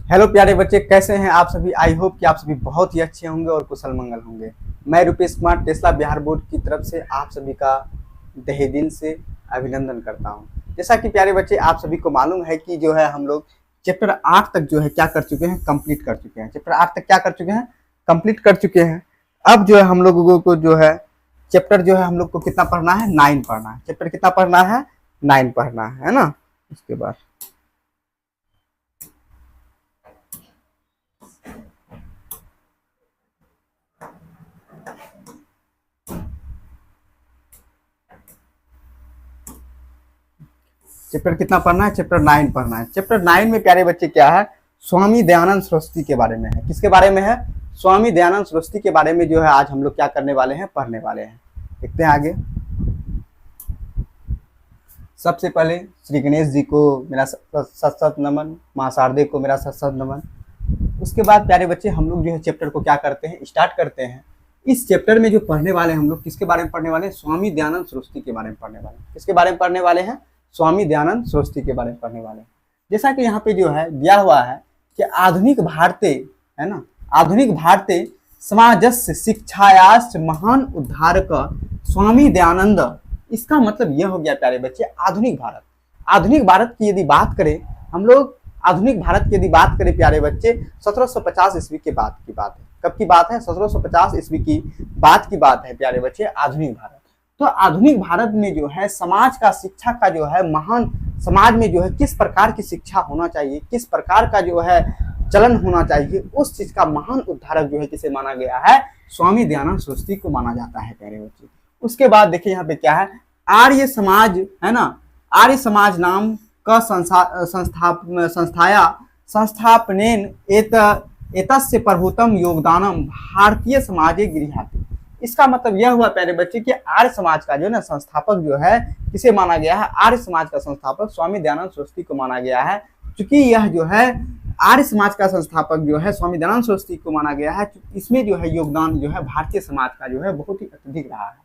Hello प्यारे बच्चे, कैसे हैं आप सभी। आई होप कि आप सभी बहुत ही अच्छे होंगे और कुशल मंगल होंगे। मैं रुपेश कुमार टेस्ला बिहार बोर्ड की तरफ से आप सभी का तहे दिल से अभिनंदन करता हूं। जैसा कि प्यारे बच्चे आप सभी को मालूम है कि जो है हम लोग चैप्टर 8 तक जो है क्या कर चुके हैं, कंप्लीट कर चुके हैं। चैप्टर 8 तक क्या कर चुके हैं, कंप्लीट कर चुके हैं। अब जो है हम लोगों को जो है चैप्टर जो है हम लोग को कितना पढ़ना है, 9 पढ़ना है। चैप्टर कितना पढ़ना है, 9 पढ़ना है ना। उसके बाद चैप्टर कितना पढ़ना है, चैप्टर 9 पढ़ना है। चैप्टर 9 में प्यारे बच्चे क्या है, स्वामी दयानंद सरस्वती के बारे में है। किसके बारे में है, स्वामी दयानंद सरस्वती के बारे में जो है आज हम लोग क्या करने वाले हैं, पढ़ने वाले हैं। देखते हैं आगे। सबसे पहले श्री गणेश जी को मेरा सत नमन, माँ शारदे को मेरा सत नमन। उसके बाद प्यारे बच्चे हम लोग जो है चैप्टर को क्या करते हैं, स्टार्ट करते हैं। इस चैप्टर में जो पढ़ने वाले हैं हम लोग किसके बारे में पढ़ने वाले हैं, स्वामी दयानंद सरस्वती के बारे में पढ़ने वाले हैं। किसके बारे में पढ़ने वाले हैं, स्वामी दयानंद सरस्वती के बारे में पढ़ने वाले हैं। जैसा कि यहाँ पे जो है दिया हुआ है कि आधुनिक भारतीय है ना, आधुनिक भारतीय समाजस्य शिक्षायाश्च महान उद्धारक स्वामी दयानंद। इसका मतलब यह हो गया प्यारे बच्चे, आधुनिक भारत। आधुनिक भारत की यदि बात करें हम लोग, आधुनिक भारत की यदि बात करें प्यारे बच्चे, 1750 ईस्वी के बाद की बात है। कब की बात है, 1750 ईस्वी की बात की बात है प्यारे बच्चे, आधुनिक भारत। तो आधुनिक भारत में जो है समाज का, शिक्षा का जो है महान, समाज में जो है किस प्रकार की शिक्षा होना चाहिए, किस प्रकार का जो है चलन होना चाहिए, उस चीज का महान उद्धारक जो है किसे माना गया है, स्वामी दयानंद सरस्वती को माना जाता है प्यारे बच्चे। उसके बाद देखिए यहाँ पे क्या है, आर्य समाज है ना, आर्य समाज नाम का संस्थापनेन एतस्य प्रभुतम योगदानम भारतीय समाजे गृह्णाति। इसका मतलब यह हुआ प्यारे बच्चे कि आर्य समाज का जो है ना संस्थापक जो है किसे माना गया है, आर्य समाज का संस्थापक स्वामी दयानंद सरस्वती को माना गया है। क्योंकि यह जो है आर्य समाज का संस्थापक जो है स्वामी दयानंद सरस्वती को माना गया है, इसमें जो है योगदान जो है भारतीय समाज का जो है बहुत ही अत्यधिक रहा है।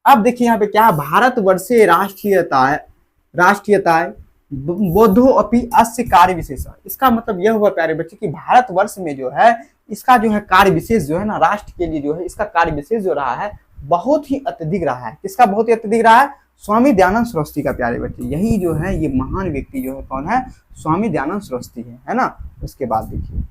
अब देखिए यहाँ पे क्या है, भारतवर्षे राष्ट्रीयताय बोधो अपि अस्य कार्य विशेष। इसका मतलब यह हुआ प्यारे बच्चे कि भारतवर्ष में जो है इसका जो है कार्य विशेष जो है ना, राष्ट्र के लिए जो है इसका कार्य विशेष जो रहा है बहुत ही अत्यधिक रहा है। किसका बहुत ही अत्यधिक रहा है, स्वामी दयानंद सरस्वती का प्यारे बच्चे। यही जो है ये महान व्यक्ति जो है कौन है, स्वामी दयानंद सरस्वती है ना। उसके बाद देखिए,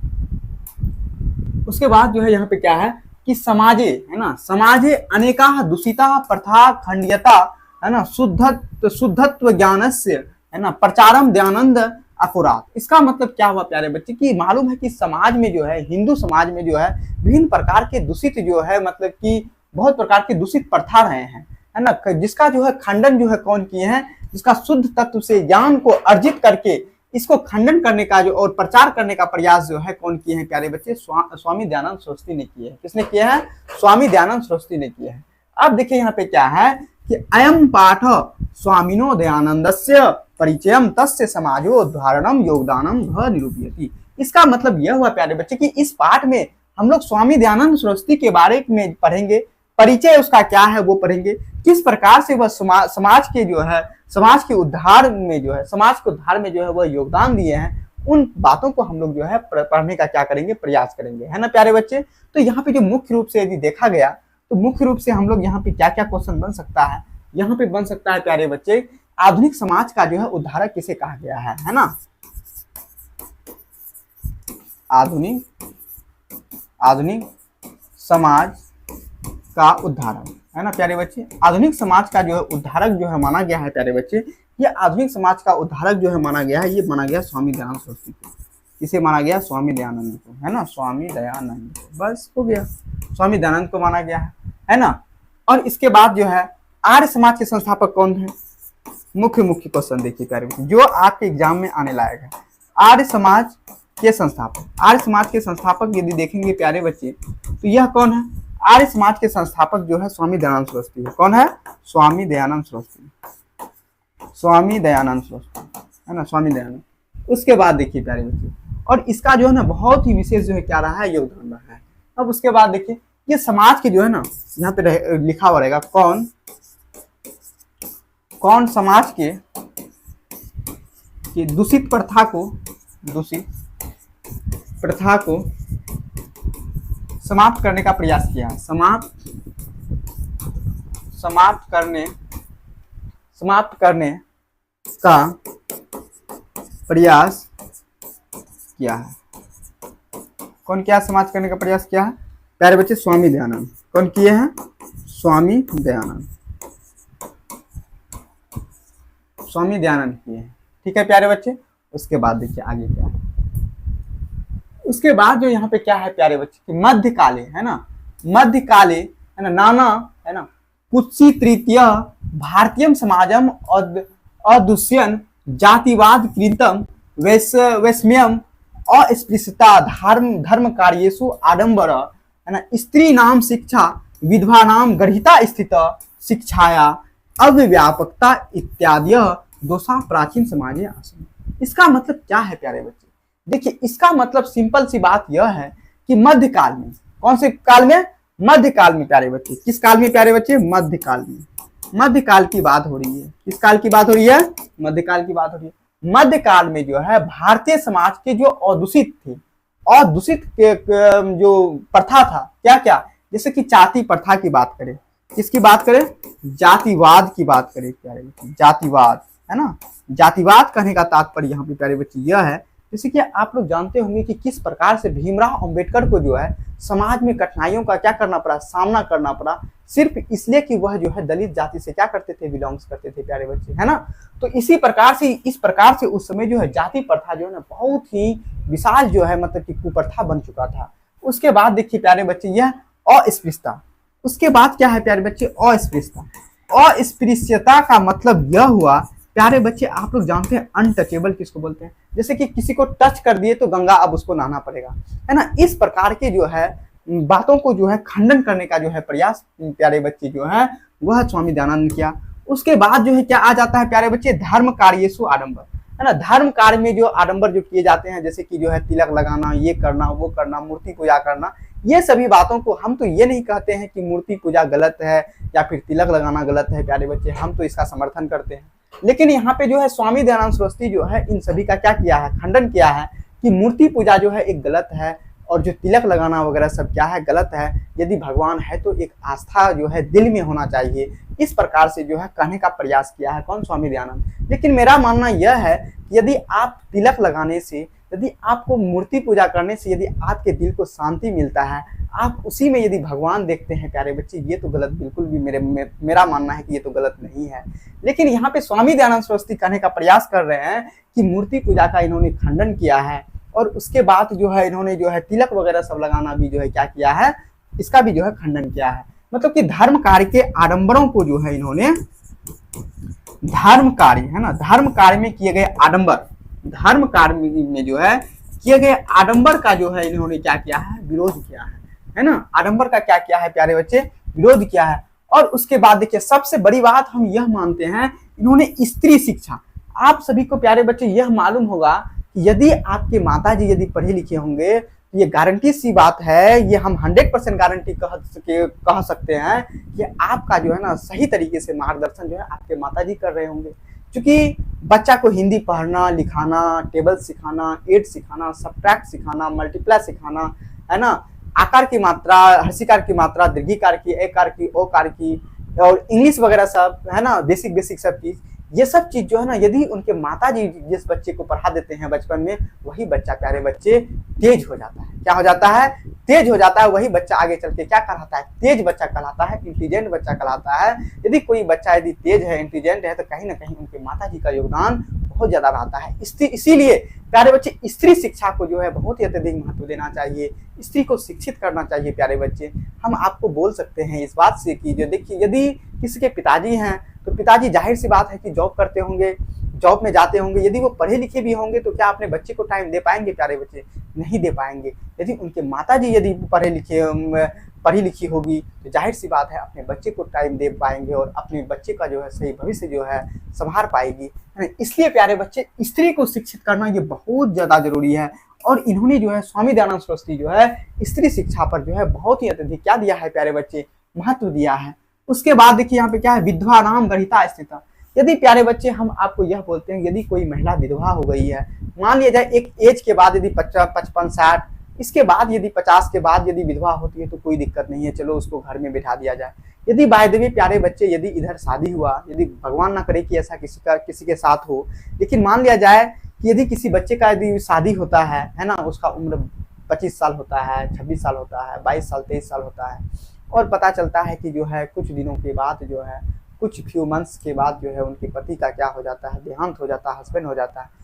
उसके बाद जो है यहाँ पे क्या है कि समाजे है ना, समाजे अनेका दूषिता प्रथा खंडियता है ना, शुद्धत्व ज्ञानस्य है ना, प्रचारम दयानंद अकुरात। इसका मतलब क्या हुआ प्यारे बच्चे कि मालूम है कि समाज में जो है, हिंदू समाज में जो है विभिन्न प्रकार के दूषित जो है मतलब कि बहुत प्रकार के दूषित प्रथा रहे हैं है ना, जिसका जो है खंडन जो है कौन किए हैं, जिसका शुद्ध तत्व से ज्ञान को अर्जित करके इसको खंडन करने का जो और प्रचार करने का प्रयास जो है कौन किए हैं प्यारे बच्चे, स्वामी दयानंद सरस्वती ने किए हैं। किसने किया है, स्वामी दयानंद सरस्वती ने किया है। अब देखिए यहाँ पे क्या है कि अयम पाठ स्वामिनो दयानंदस्य परिचयम तस्य समाजोद्धारणम योगदानम भ निरूपयति। इसका मतलब यह हुआ प्यारे बच्चे कि इस पाठ में हम लोग स्वामी दयानंद सरस्वती के बारे में पढ़ेंगे, परिचय उसका क्या है वो पढ़ेंगे, किस प्रकार से वह समाज के जो है, समाज के उद्धार में जो है, समाज के उद्धार में जो है वह योगदान दिए हैं, उन बातों को हम लोग जो है पढ़ने का क्या करेंगे, प्रयास करेंगे है ना प्यारे बच्चे। तो यहाँ पे जो मुख्य रूप से यदि देखा गया तो मुख्य रूप से हम लोग यहाँ पे क्या क्या क्वेश्चन बन सकता है, यहाँ पे बन सकता है प्यारे बच्चे, आधुनिक समाज का जो है उद्धारक किसे कहा गया है ना। आधुनिक समाज का उद्धारक है ना प्यारे बच्चे। आधुनिक समाज का जो है उद्धारक जो है माना गया है प्यारे बच्चे, ये आधुनिक समाज का उद्धारक जो है माना गया है, ये माना गया स्वामी दयानंद सरस्वती को। किसे माना गया, स्वामी दयानंद को है ना, स्वामी दयानंद को, बस हो गया, स्वामी दयानंद को माना गया है ना। और इसके बाद जो है आर्य समाज के संस्थापक कौन है, मुख्य क्वेश्चन देखिए प्यारे बच्चे जो आपके एग्जाम में आने लायक है। आर्य समाज के संस्थापक, आर्य समाज के संस्थापक यदि देखेंगे प्यारे बच्चे तो यह कौन है, आर्य समाज के संस्थापक जो है स्वामी दयानंद सरस्वती है। कौन है, स्वामी दयानंद सरस्वती, स्वामी दयानंद सरस्वती है ना, स्वामी दयानंद। उसके बाद देखिए प्यारे बच्चे, और इसका जो है ना बहुत ही विशेष जो है क्या रहा है, योगदान रहा है। अब उसके बाद देखिए ये समाज के जो है ना, यहाँ पे लिखा हुआ रहेगा कौन समाज के दूषित प्रथा को, दूषित प्रथा को समाप्त करने का प्रयास किया, समाप्त करने का प्रयास किया है। कौन क्या समाप्त करने का प्रयास किया है प्यारे बच्चे? स्वामी दयानंद। कौन किए हैं? स्वामी दयानंद। स्वामी दयानंद किए हैं। ठीक है प्यारे बच्चे। उसके बाद देखिए आगे क्या है। उसके बाद जो यहाँ पे क्या है प्यारे बच्चे कि मध्यकाले है ना, मध्यकाले है ना, नाना है ना कुत्सी तृतीय भारतीय समाजम अदुष्यन जातिवाद कृतम वैषम्यम अस्पृश्यता धर्म कार्येषु आडंबर है ना, स्त्री नाम शिक्षा विधवा नाम गर्हिता स्थित शिक्षाया अव्यापकता इत्यादि दोषा प्राचीन समाजे आसन। इसका मतलब क्या है प्यारे बच्चे? देखिए इसका मतलब सिंपल सी बात यह है कि मध्यकाल में, कौन से काल में? मध्यकाल में प्यारे बच्चे। किस काल में प्यारे बच्चे? मध्यकाल में। मध्यकाल की बात हो रही है। किस काल की बात हो रही है? मध्यकाल की बात हो रही है। मध्यकाल में जो है भारतीय समाज के जो अदूषित थे, अदूषित जो प्रथा था, क्या क्या, जैसे कि जाति प्रथा की बात करें, किसकी बात करें? जातिवाद की बात करें प्यारे बच्चे। जातिवाद है ना, जातिवाद कहने का तात्पर्य यहाँ पे प्यारे बच्चे यह है, जैसे कि आप लोग जानते होंगे कि किस प्रकार से भीमराव अंबेडकर को जो है समाज में कठिनाइयों का क्या करना पड़ा, सामना करना पड़ा, सिर्फ इसलिए कि वह जो है दलित जाति से क्या करते थे, बिलोंग्स करते थे प्यारे बच्चे, है ना। तो इस प्रकार से उस समय जो है जाति प्रथा जो है ना बहुत ही विशाल जो है मतलब कि कुप्रथा बन चुका था। उसके बाद देखिए प्यारे बच्चे यह अस्पृश्यता। उसके बाद क्या है प्यारे बच्चे? अस्पृश्यता। अस्पृश्यता का मतलब यह हुआ प्यारे बच्चे, आप लोग जानते हैं अनटचेबल किसको बोलते हैं? जैसे कि किसी को टच कर दिए तो गंगा अब उसको नहाना पड़ेगा, है ना। इस प्रकार के जो है बातों को जो है खंडन करने का जो है प्रयास प्यारे बच्चे जो है वह स्वामी दयानंद ने किया। उसके बाद जो है क्या आ जाता है प्यारे बच्चे? धर्म कार्येषु आडंबर, है ना। धर्म कार्य में जो आडंबर जो किए जाते हैं, जैसे कि जो है तिलक लगाना, ये करना, वो करना, मूर्ति पूजा करना, ये सभी बातों को हम तो ये नहीं कहते हैं कि मूर्ति पूजा गलत है या फिर तिलक लगाना गलत है प्यारे बच्चे, हम तो इसका समर्थन करते हैं। लेकिन यहाँ पे जो है स्वामी दयानंद सरस्वती जो है इन सभी का क्या किया है? खंडन किया है कि मूर्ति पूजा जो है एक गलत है और जो तिलक लगाना वगैरह सब क्या है? गलत है। यदि भगवान है तो एक आस्था जो है दिल में होना चाहिए। इस प्रकार से जो है कहने का प्रयास किया है कौन? स्वामी दयानंद। लेकिन मेरा मानना यह है कि यदि आप तिलक लगाने से, यदि आपको मूर्ति पूजा करने से यदि आपके दिल को शांति मिलता है, आप उसी में यदि भगवान देखते हैं प्यारे बच्चे, ये तो गलत बिल्कुल भी मेरा मानना है कि ये तो गलत नहीं है। लेकिन यहाँ पे स्वामी दयानंद सरस्वती कहने का प्रयास कर रहे हैं कि मूर्ति पूजा का इन्होंने खंडन किया है और उसके बाद जो है इन्होंने जो है तिलक वगैरह सब लगाना भी जो है क्या किया है? इसका भी जो है खंडन किया है। मतलब कि धर्म कार्य के आडंबरों को जो है इन्होंने, धर्म कार्य है ना, धर्म कार्य में किए गए आडंबर, धर्म कार्य में जो है किए गए आडंबर का जो है इन्होंने क्या किया है? विरोध किया है ना। आडंबर का क्या किया है प्यारे बच्चे? विरोध किया है। और उसके बाद देखिए सबसे बड़ी बात हम यह मानते हैं, इन्होंने स्त्री शिक्षा। आप सभी को प्यारे बच्चे यह मालूम होगा कि यदि आपके माताजी यदि पढ़े लिखे होंगे, ये गारंटी सी बात है, ये हम 100% गारंटी कह सकते हैं कि आपका जो है ना सही तरीके से मार्गदर्शन जो है आपके माताजी कर रहे होंगे। क्योंकि बच्चा को हिंदी पढ़ना लिखाना, टेबल सिखाना, एड सिखाना, सब्ट्रैक्ट सिखाना, मल्टीप्लाई सिखाना, है ना, आकार की मात्रा, हर्षिकार की मात्रा, दीर्घिकार की, एकार की, ओकार की और इंग्लिश वगैरह सब, है ना, बेसिक सब चीज, ये सब चीज जो है ना यदि उनके माताजी जिस बच्चे को पढ़ा देते हैं बचपन में, वही बच्चा प्यारे बच्चे तेज हो जाता है। क्या हो जाता है? तेज हो जाता है। वही बच्चा आगे चल के क्या कहलाता है? तेज बच्चा कहलाता है, इंटेलिजेंट बच्चा कहलाता है। यदि कोई बच्चा यदि तेज है, इंटेलिजेंट है, तो कहीं ना कहीं उनके माताजी का योगदान बहुत ज्यादा रहता है। इसीलिए प्यारे बच्चे स्त्री शिक्षा को जो है बहुत ही अत्यधिक महत्व देना चाहिए, स्त्री को शिक्षित करना चाहिए प्यारे बच्चे। हम आपको बोल सकते हैं इस बात से कि जो देखिए यदि किसी के पिताजी हैं तो पिताजी जाहिर सी बात है कि जॉब करते होंगे, जॉब में जाते होंगे, यदि वो पढ़े लिखे भी होंगे तो क्या अपने बच्चे को टाइम दे पाएंगे प्यारे बच्चे? नहीं दे पाएंगे। यदि उनके माताजी यदि पढ़ी लिखी होगी तो जाहिर सी बात है अपने बच्चे को टाइम दे पाएंगे और अपने बच्चे का जो है सही भविष्य जो है संभाल पाएगी। इसलिए प्यारे बच्चे स्त्री को शिक्षित करना ये बहुत ज्यादा जरूरी है। और इन्होंने जो है स्वामी दयानंद सरस्वती जो है स्त्री शिक्षा पर जो है बहुत ही अत्यधिक क्या दिया है प्यारे बच्चे? महत्व दिया है। उसके बाद देखिए यहाँ पे क्या है? विधवा नाम गर्हिता स्थिता। यदि प्यारे बच्चे हम आपको यह बोलते हैं, यदि कोई महिला विधवा हो गई है, मान लिया जाए एक एज के बाद यदि 55, 60 इसके बाद यदि 50 के बाद यदि विधवा होती है तो कोई दिक्कत नहीं है, चलो उसको घर में बैठा दिया जाए। यदि बाय द वे प्यारे बच्चे, यदि इधर शादी हुआ, यदि भगवान ना करे कि ऐसा किसी के साथ हो, लेकिन मान लिया जाए कि यदि किसी बच्चे का यदि शादी होता है ना, उसका उम्र 25 साल होता है, 26 साल होता है, 22 साल 23 साल होता है, और पता चलता है कि जो है कुछ दिनों के बाद जो है, कुछ फ्यू मंथ्स के बाद जो है उनके पति का क्या हो जाता है, देहांत हो जाता है, हस्बैंड हो जाता है।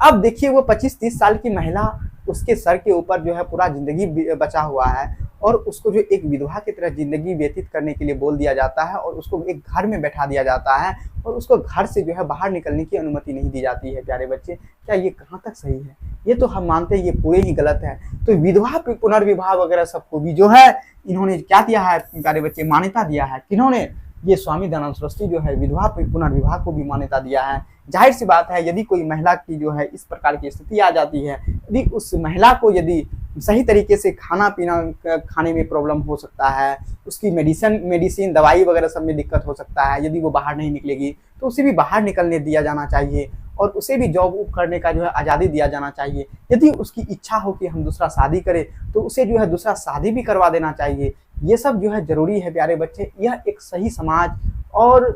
अब देखिए वो 25-30 साल की महिला, उसके सर के ऊपर जो है पूरा जिंदगी बचा हुआ है, और उसको जो एक विधवा की तरह जिंदगी व्यतीत करने के लिए बोल दिया जाता है, और उसको एक घर में बैठा दिया जाता है, और उसको घर से जो है बाहर निकलने की अनुमति नहीं दी जाती है। प्यारे बच्चे, क्या ये कहाँ तक सही है? ये तो हम मानते हैं ये पूरे ही गलत है। तो विधवा पुनर्विवाह वगैरह सबको भी जो है इन्होंने क्या दिया है प्यारे बच्चे, मान्यता दिया है। किन्होंने? ये स्वामी दयानंद सरस्वती जो है विधवा पुनर्विवाह को भी मान्यता दिया है। जाहिर सी बात है, यदि कोई महिला की जो है इस प्रकार की स्थिति आ जाती है, यदि उस महिला को यदि सही तरीके से खाना पीना खाने में प्रॉब्लम हो सकता है, उसकी मेडिसिन दवाई वगैरह सब में दिक्कत हो सकता है, यदि वो बाहर नहीं निकलेगी तो उसे भी बाहर निकलने दिया जाना चाहिए, और उसे भी जॉब करने का जो है आज़ादी दिया जाना चाहिए। यदि उसकी इच्छा हो कि हम दूसरा शादी करें तो उसे जो है दूसरा शादी भी करवा देना चाहिए। ये सब जो है जरूरी है प्यारे बच्चे। यह एक सही समाज और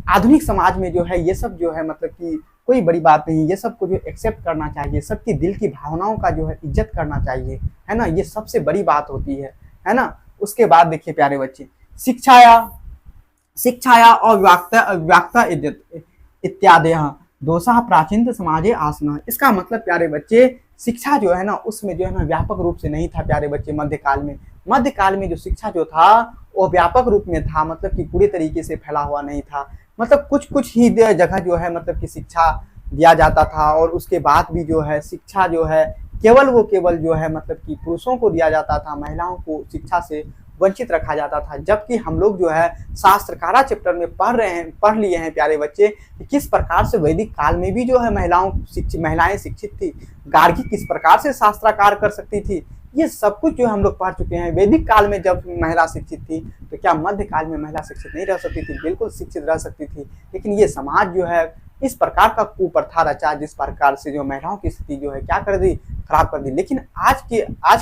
आधुनिक समाज में जो है ये सब जो है मतलब कि कोई बड़ी बात नहीं, ये सब को जो एक्सेप्ट करना चाहिए, सबकी दिल की भावनाओं का जो है इज्जत करना चाहिए, है ना। ये सबसे बड़ी बात होती है ना। उसके बाद देखिए प्यारे बच्चे, शिक्षाया और व्याख्या इत्यादि दोषा प्राचीन समाजे आसना। इसका मतलब प्यारे बच्चे, शिक्षा जो है ना उसमें जो है ना व्यापक रूप से नहीं था प्यारे बच्चे। मध्यकाल में जो शिक्षा जो था वो व्यापक रूप में था, मतलब कि पूरे तरीके से फैला हुआ नहीं था। मतलब कुछ ही जगह जो है मतलब कि शिक्षा दिया जाता था, और उसके बाद भी जो है शिक्षा जो है केवल जो है मतलब कि पुरुषों को दिया जाता था, महिलाओं को शिक्षा से वंचित रखा जाता था। जबकि हम लोग जो है शास्त्रकारा चैप्टर में पढ़ लिए हैं प्यारे बच्चे कि किस प्रकार से वैदिक काल में भी जो है महिलाएं शिक्षित थी, गार्गी किस प्रकार से शास्त्राकार कर सकती थी, ये सब कुछ जो हम लोग पढ़ चुके हैं। वैदिक काल में जब महिला शिक्षित थी तो क्या मध्य काल में महिला शिक्षित नहीं रह सकती थी? बिल्कुल शिक्षित रह सकती थी। लेकिन ये समाज जो है इस प्रकार का कुप्रथा रचा, जिस प्रकार से जो महिलाओं की स्थिति जो है क्या कर दी, खराब कर दी। लेकिन आज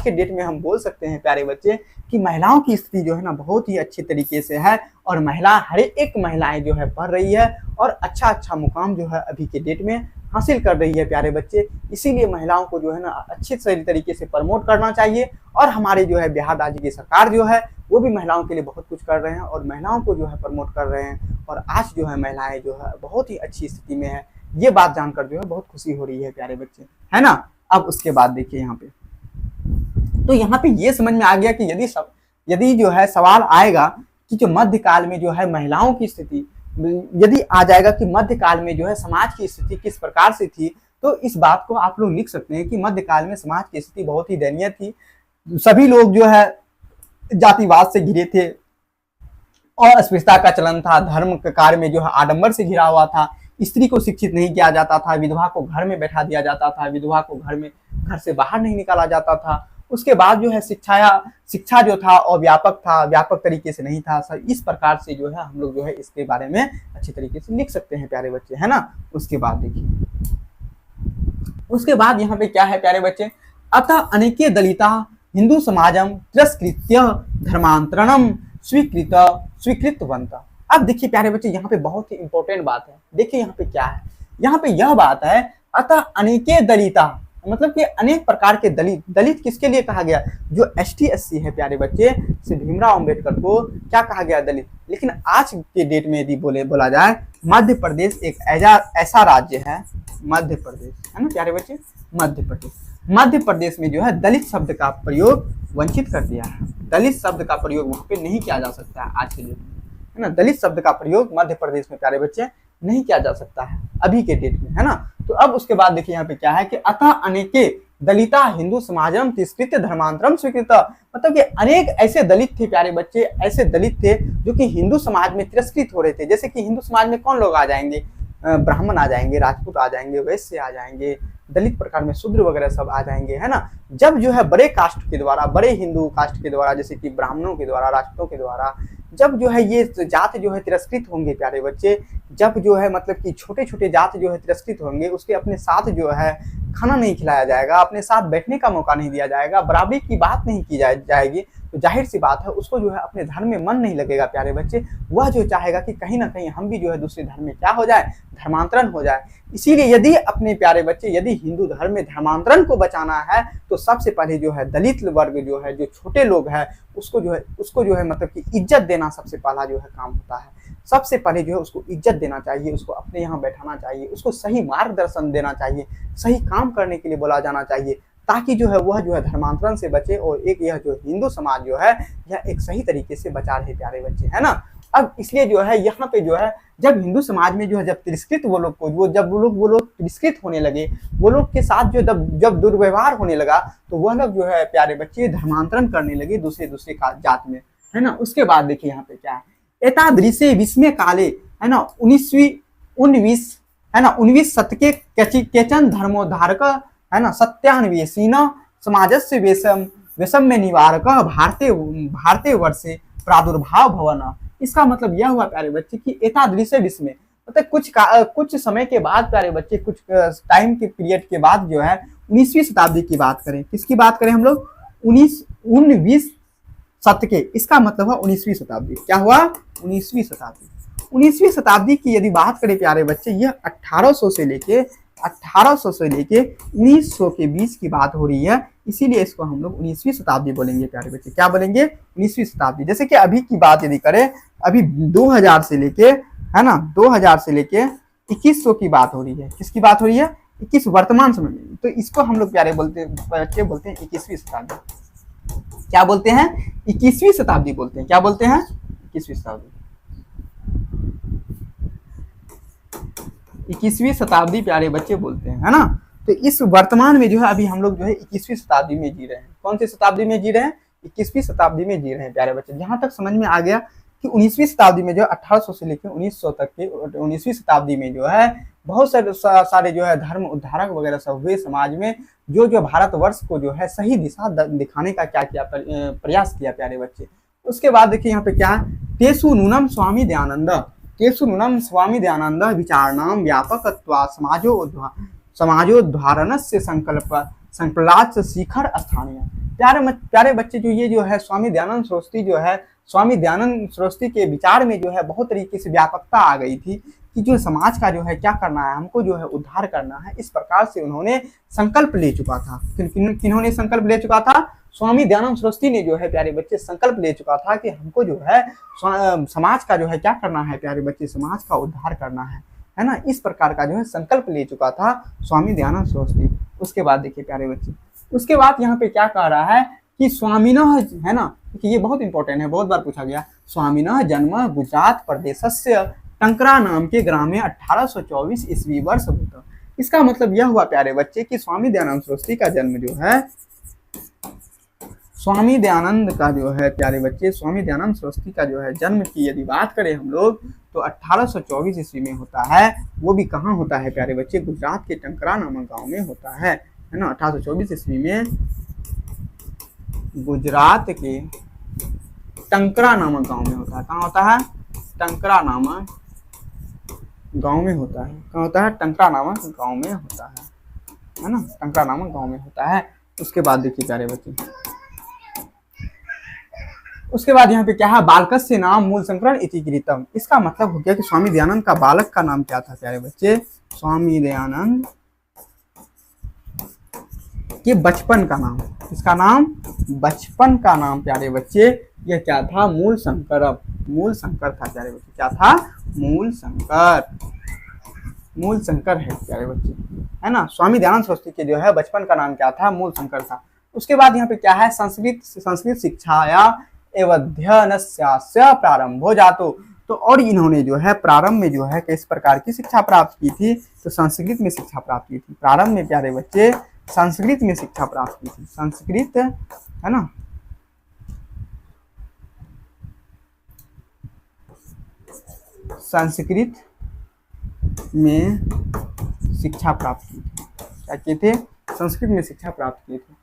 के डेट में हम बोल सकते हैं प्यारे बच्चे कि महिलाओं की स्थिति जो है ना बहुत ही अच्छे तरीके से है, और हर एक महिलाएं जो है पढ़ रही है और अच्छा मुकाम जो है अभी के डेट में हासिल कर रही है प्यारे बच्चे। इसीलिए महिलाओं को जो है ना अच्छे सही तरीके से प्रमोट करना चाहिए, और हमारे जो है बिहार राज्य की सरकार जो है वो भी महिलाओं के लिए बहुत कुछ कर रहे हैं, और महिलाओं को जो है प्रमोट कर रहे हैं, और आज जो है महिलाएं जो है बहुत ही अच्छी स्थिति में है। ये बात जानकर जो है बहुत खुशी हो रही है प्यारे बच्चे, है ना। अब उसके बाद देखिए यहाँ पे, तो यहाँ पे ये समझ में आ गया कि यदि जो है सवाल आएगा कि जो मध्यकाल में जो है महिलाओं की स्थिति, यदि आ जाएगा कि मध्यकाल में जो है समाज की स्थिति किस प्रकार से थी, तो इस बात को आप लोग लिख सकते हैं कि मध्यकाल में समाज की स्थिति बहुत ही दयनीय थी। सभी लोग जो है जातिवाद से घिरे थे, और अस्पृश्यता का चलन था, धर्म के कार्य में जो है आडंबर से घिरा हुआ था, स्त्री को शिक्षित नहीं किया जाता था, विधवा को घर में बैठा दिया जाता था, विधवा को घर से बाहर नहीं निकाला जाता था। उसके बाद जो है शिक्षा जो था और व्यापक तरीके से नहीं था। सर इस प्रकार से जो है हम लोग जो है इसके बारे में अच्छे तरीके से लिख सकते हैं प्यारे बच्चे, है ना। उसके बाद देखिए, उसके बाद यहाँ पे क्या है प्यारे बच्चे, अतः अनेके दलिता हिंदू समाजम तिरस्कृत्य धर्मांतरणम स्वीकृतवन्तः। अब देखिए प्यारे बच्चे, यहाँ पे बहुत ही इंपॉर्टेंट बात है। देखिए यहाँ पे क्या है, यहाँ पे यह बात है अतः अनेके दलिता, मतलब कि अनेक प्रकार के दलित किसके लिए कहा गया? जो ST SC है प्यारे बच्चे, श्री भीमराव अम्बेडकर को क्या कहा गया? दलित। लेकिन आज के डेट में यदि बोला जाए, मध्य प्रदेश एक ऐसा राज्य है, मध्य प्रदेश है ना प्यारे बच्चे, मध्य प्रदेश में जो है दलित शब्द का प्रयोग वंचित कर दिया है। दलित शब्द का प्रयोग वहां पे नहीं किया जा सकता है आज के डेट में, है ना। दलित शब्द का प्रयोग मध्य प्रदेश में प्यारे बच्चे नहीं किया जा सकता है अभी के डेट में, है ना। तो अब उसके बाद देखिए यहाँ पे क्या है कि अतः अनेके दलिता हिंदू समाजम तिरस्कृत्य धर्मांतरम स्वीकृत, मतलब कि अनेक ऐसे दलित थे प्यारे बच्चे, ऐसे दलित थे जो कि हिंदू समाज में तिरस्कृत हो रहे थे। जैसे कि हिंदू समाज में कौन लोग आ जाएंगे? ब्राह्मण आ जाएंगे, राजपूत आ जाएंगे, वैश्य आ जाएंगे, दलित प्रकार में शूद्र वगैरह सब आ जाएंगे, है ना। जब जो है बड़े कास्ट के द्वारा, बड़े हिंदू कास्ट के द्वारा, जैसे कि ब्राह्मणों के द्वारा, राजपूतों के द्वारा, जब जो है ये जात जो है तिरस्कृत होंगे प्यारे बच्चे, जब जो है मतलब कि छोटे छोटे जात जो है तिरस्कृत होंगे, उसके अपने साथ जो है खाना नहीं खिलाया जाएगा, अपने साथ बैठने का मौका नहीं दिया जाएगा, बराबरी की बात नहीं की जाएगी, तो जाहिर सी बात है उसको जो है अपने धर्म में मन नहीं लगेगा प्यारे बच्चे। वह जो चाहेगा कि कहीं ना कहीं हम भी जो है दूसरे धर्म में क्या हो जाए, धर्मांतरण हो जाए। इसीलिए यदि अपने प्यारे बच्चे यदि हिंदू धर्म में धर्मांतरण को बचाना है तो सबसे पहले जो है दलित वर्ग जो है, जो छोटे लोग हैं, उसको जो है मतलब कि इज्जत देना सबसे पहला जो है काम होता है। सबसे पहले जो है उसको इज्जत देना चाहिए, उसको अपने यहाँ बैठाना चाहिए, उसको सही मार्गदर्शन देना चाहिए, सही काम करने के लिए बोला जाना चाहिए, ताकि जो है वह जो है धर्मांतरण से बचे और एक यह जो हिंदू समाज जो है यह एक सही तरीके से बचा रहे प्यारे बच्चे, है ना। अब इसलिए जो है यहाँ पे जो है जब हिंदू समाज में जो है जब तिरस्कृत वो लोग तिरस्कृत होने लगे, वो लोग के साथ जो जब दुर्व्यवहार होने लगा, तो वह लोग जो है प्यारे बच्चे धर्मांतरण करने लगे दूसरे जात में, है ना। उसके बाद देखिए यहाँ पे क्या है, एतादृशे विस्मय काले, है ना, 19 शतके केचन धर्मोद्धारक, है ना, सत्यान्वेषीन समाजस्य वैषम्य निवारक भारतीय वर्षे प्रादुर्भाव भवन। इसका मतलब यह हुआ प्यारे बच्चे कि एतादृशे विस्मय मतलब कुछ समय के बाद प्यारे बच्चे, कुछ टाइम के पीरियड के बाद जो है 19वीं शताब्दी की बात करें, किसकी बात करें हम लोग, 19 शतके, इसका मतलब हुआ 19वीं शताब्दी। क्या हुआ, 19वीं शताब्दी। 19वीं शताब्दी की यदि बात करें प्यारे बच्चे, यह 1800 से लेके 1900 के बीच की बात हो रही है, इसीलिए इसको हम लोग 19वीं शताब्दी बोलेंगे प्यारे बच्चे। क्या बोलेंगे, 19वीं शताब्दी। जैसे कि अभी की बात यदि करें, अभी 2000 से लेके, है ना, 2000 से लेके 2100 की बात हो रही है। किसकी बात हो रही है, 21 वर्तमान समय में। तो इसको हम लोग प्यारे बच्चे बोलते हैं 21वीं शताब्दी। क्या बोलते हैं, 21वीं शताब्दी बोलते हैं। क्या बोलते हैं, 21वीं शताब्दी। 21वीं शताब्दी प्यारे बच्चे बोलते हैं, है ना। तो इस वर्तमान में जो है अभी हम लोग जो है 21वीं शताब्दी में जी रहे हैं। कौन सी शताब्दी में जी रहे हैं, 21वीं शताब्दी में जी रहे हैं प्यारे बच्चे। जहां तक समझ में आ गया कि 19वीं शताब्दी में जो 1800 से लेकर 1900 तक के 19वीं शताब्दी में जो है बहुत सारे जो है धर्म उद्धारक वगैरह सब हुए समाज में, जो भारतवर्ष को जो है सही दिशा दिखाने का क्या किया, प्रयास किया प्यारे बच्चे। उसके बाद देखिए यहाँ पे क्या है, तेसु नूनम स्वामी दयानंद विचारणाम व्यापकत्वा समाजोद्धारणस्य संकल्पात् शिखर स्थानीय। प्यारे बच्चे, जो ये जो है स्वामी दयानंद सरस्वती के विचार में जो है बहुत तरीके से व्यापकता आ गई थी कि जो समाज का जो है क्या करना है, हमको जो है उद्धार करना है। इस प्रकार से उन्होंने संकल्प ले चुका था। किन्होंने संकल्प ले चुका था, स्वामी दयानंद सरस्वती ने जो है प्यारे बच्चे संकल्प ले चुका था कि हमको जो है समाज का जो है क्या करना है प्यारे बच्चे, समाज का उद्धार करना है ना। इस प्रकार का जो है संकल्प ले चुका था स्वामी दयानंद सरस्वती। उसके बाद देखिए प्यारे बच्चे, उसके बाद यहाँ पे क्या कह रहा है कि स्वामिनः, है ना, कि ये बहुत इंपॉर्टेंट है, बहुत बार पूछा गया। स्वामिनः जन्म गुजरात प्रदेशस्य टंकरा नाम के ग्राम में 1824 ईस्वी वर्ष होता। इसका मतलब यह हुआ प्यारे बच्चे कि स्वामी दयानंद सरस्वती का जन्म जो है, स्वामी दयानंद का जो है प्यारे बच्चे, स्वामी दयानंद सरस्वती का जो है जन्म की यदि बात करें हम लोग तो 1824 ईस्वी में होता है। वो भी कहाँ होता है प्यारे बच्चे, गुजरात के टंकरा नामक गांव में होता है ना। 1824 ईस्वी में गुजरात के टंकरा नामक गांव में होता है। कहाँ होता है, टंकरा नामक गांव में होता है। कहाँ होता है, टंकरा नामक गांव में होता है ना, टंकरा नामक गांव में होता है। उसके बाद देखिए प्यारे बच्चे, उसके बाद यहाँ पे क्या है, बालकस्य नाम मूल संकरण इति गृहीतम। इसका मतलब हो गया कि स्वामी दयानंद का बालक का नाम क्या था प्यारे बच्चे, स्वामी दयानंद के बचपन का नाम, इसका नाम बचपन का नाम प्यारे बच्चे यह क्या था, मूल शंकर था प्यारे बच्चे। क्या था, मूल शंकर है प्यारे बच्चे, है ना। स्वामी दयानंद सरस्वती के जो है बचपन का नाम क्या था, मूल शंकर था। उसके बाद यहाँ पे क्या है, संस्कृत शिक्षाया एवं अध्ययनस्य प्रारंभो जातो। तो और इन्होंने जो है प्रारंभ में जो है किस प्रकार की शिक्षा प्राप्त की थी, तो संस्कृत में शिक्षा प्राप्त की थी। प्रारंभ में प्यारे बच्चे संस्कृत में शिक्षा प्राप्त की थी, संस्कृत, है ना। संस्कृत में शिक्षा प्राप्त की थी। क्या किए थे, संस्कृत में शिक्षा प्राप्त की थी।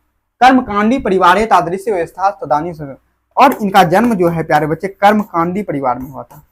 कर्मकांडी परिवार तादृश्य व्यवस्था तदानी। और इनका जन्म जो है प्यारे बच्चे कर्मकांडी परिवार में हुआ था।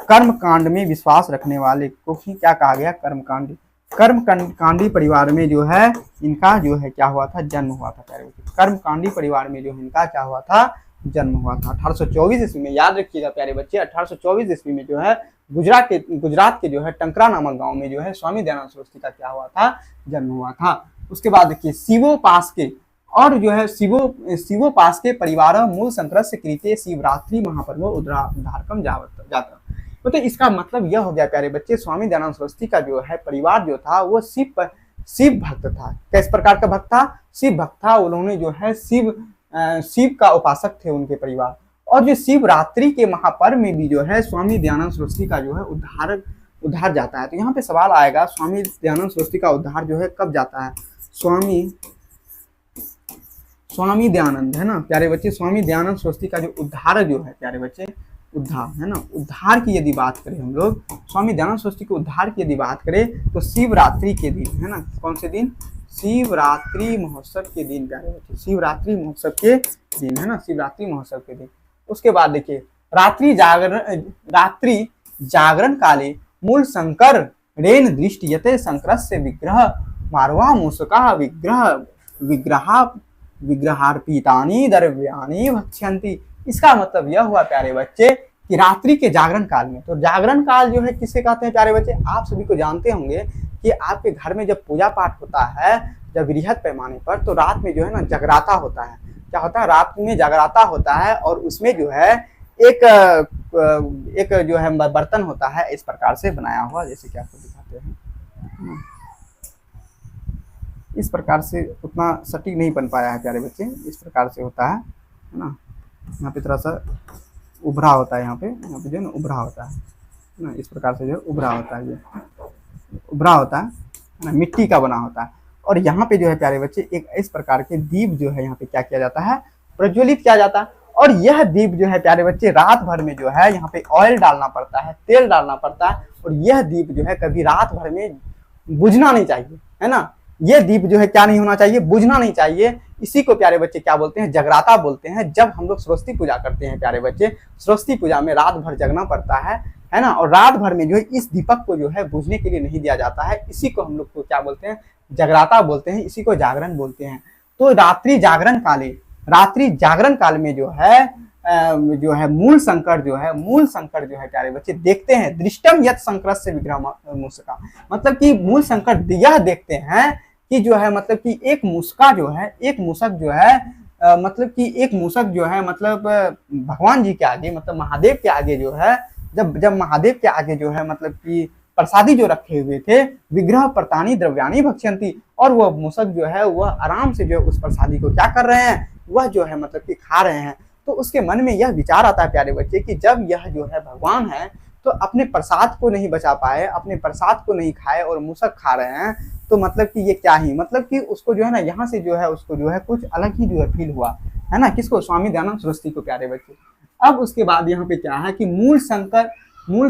कर्म कांड में विश्वास रखने वाले को ही क्या कहा गया, कर्मकांडी। कर्मकांडी परिवार में जो है इनका जो है क्या हुआ था, जन्म हुआ था प्यारे बच्चे। कर्मकांडी परिवार में जो है इनका क्या हुआ था, जन्म हुआ था। 1824 ईस्वी में, याद रखिएगा प्यारे बच्चे, 1824 ईस्वी में जो है गुजरात के जो है टंकरा नामक गांव में जो है स्वामी दयानंद सरस्वती का क्या हुआ था, जन्म हुआ था। उसके बाद देखिए शिवोपास के और जो है शिवोपास के परिवार मूल संक्रस्य कृत्य शिवरात्रि महापर्व उद्धारकम जाता। तो इसका मतलब यह हो गया प्यारे बच्चे, स्वामी दयानंद सरस्वती का जो है परिवार जो था वो शिव भक्त था। किस प्रकार का भक्त था, शिव भक्त था। उन्होंने जो है शिव का उपासक थे उनके परिवार। और जो शिवरात्रि के महापर्व में भी जो है स्वामी दयानंद सरस्वती का जो है उद्धार जाता है। तो यहाँ पे सवाल आएगा, स्वामी दयानंद सरस्वती का उद्धार जो है कब जाता है, स्वामी दयानंद है ना प्यारे बच्चे, स्वामी दयानंद सरस्वती का जो उद्धार जो है प्यारे बच्चे, उद्धार है ना, उद्धार की यदि बात करें हम लोग, स्वामी दयानंद सरस्वती के उद्धार की यदि बात करें तो शिवरात्रि के दिन है ना, कौन से दिन, शिवरात्रि महोत्सव के दिन प्यारे बच्चे, शिवरात्रि महोत्सव के दिन है ना, शिवरात्रि महोत्सव के दिन। उसके बाद देखिए रात्रि जागरण काले मूल शंकर रेन दृष्टियते शंकरस्य विग्रह मारवा मूषका विग्रहार्पितानि द्रव्यानि भक्ष्यन्ति। इसका मतलब यह हुआ प्यारे बच्चे कि रात्रि के जागरण काल में, तो जागरण काल जो है किसे कहते हैं प्यारे बच्चे, आप सभी को जानते होंगे कि आपके घर में जब पूजा पाठ होता है, जब बृहद पैमाने पर, तो रात में जो है ना जगराता होता है। क्या होता है, रात में जगराता होता है और उसमें जो है एक जो है बर्तन होता है इस प्रकार से बनाया हुआ, जैसे कि आपको दिखाते हैं इस प्रकार से, उतना सटीक नहीं बन पाया है प्यारे बच्चे, इस प्रकार से होता है ना, यहाँ पे थोड़ा सा उभरा होता है, यहाँ पे जो है ना उभरा होता है ना, इस प्रकार से जो उभरा होता है, ये उभरा होता है ना, मिट्टी का बना होता है। और यहाँ पे जो है प्यारे बच्चे एक इस प्रकार के दीप जो है यहाँ पे क्या किया जाता है, प्रज्वलित किया जाता है। और यह दीप जो है प्यारे बच्चे रात भर में जो है यहाँ पे ऑयल डालना पड़ता है, तेल डालना पड़ता है, और यह दीप जो है कभी रात भर में बुझना नहीं चाहिए, है ना। ये दीप जो है क्या नहीं होना चाहिए, बुझना नहीं चाहिए। इसी को प्यारे बच्चे क्या बोलते हैं, जगराता बोलते हैं। जब हम लोग सरस्वती पूजा करते हैं प्यारे बच्चे, सरस्वती पूजा में रात भर जगना पड़ता है ना, और रात भर में जो है इस दीपक को जो है बुझने के लिए नहीं दिया जाता है। इसी को हम लोग को क्या बोलते हैं, जगराता बोलते हैं, इसी को जागरण बोलते हैं। तो रात्रि जागरण काल में जो है मूल शंकर जो है प्यारे बच्चे देखते हैं, दृष्टम यत् शंकरस्य विग्रह मूषका, मतलब कि मूल शंकर यह देखते हैं कि जो है मतलब कि एक मूषक जो है मतलब भगवान जी के आगे, मतलब महादेव के आगे जो है, जब महादेव के आगे जो है मतलब कि प्रसादी जो रखे हुए थे, विग्रह प्रतानी द्रव्यानी भक्ष्यन्ति, और वह मूषक जो है वह आराम से जो है उस प्रसादी को क्या कर रहे हैं, वह जो है मतलब कि खा रहे हैं। तो उसके मन में यह विचार आता है प्यारे बच्चे कि जब यह जो है भगवान है तो अपने प्रसाद को नहीं बचा पाए, अपने प्रसाद को नहीं खाए और मूषक खा रहे हैं, तो मतलब कि ये क्या ही, मतलब कि उसको जो है ना यहाँ से जो है उसको जो है कुछ अलग ही जो है फील हुआ है ना, किसको, स्वामी दयानंद सरस्वती को प्यारे बच्चे। अब उसके बाद यहाँ पे क्या है कि मूल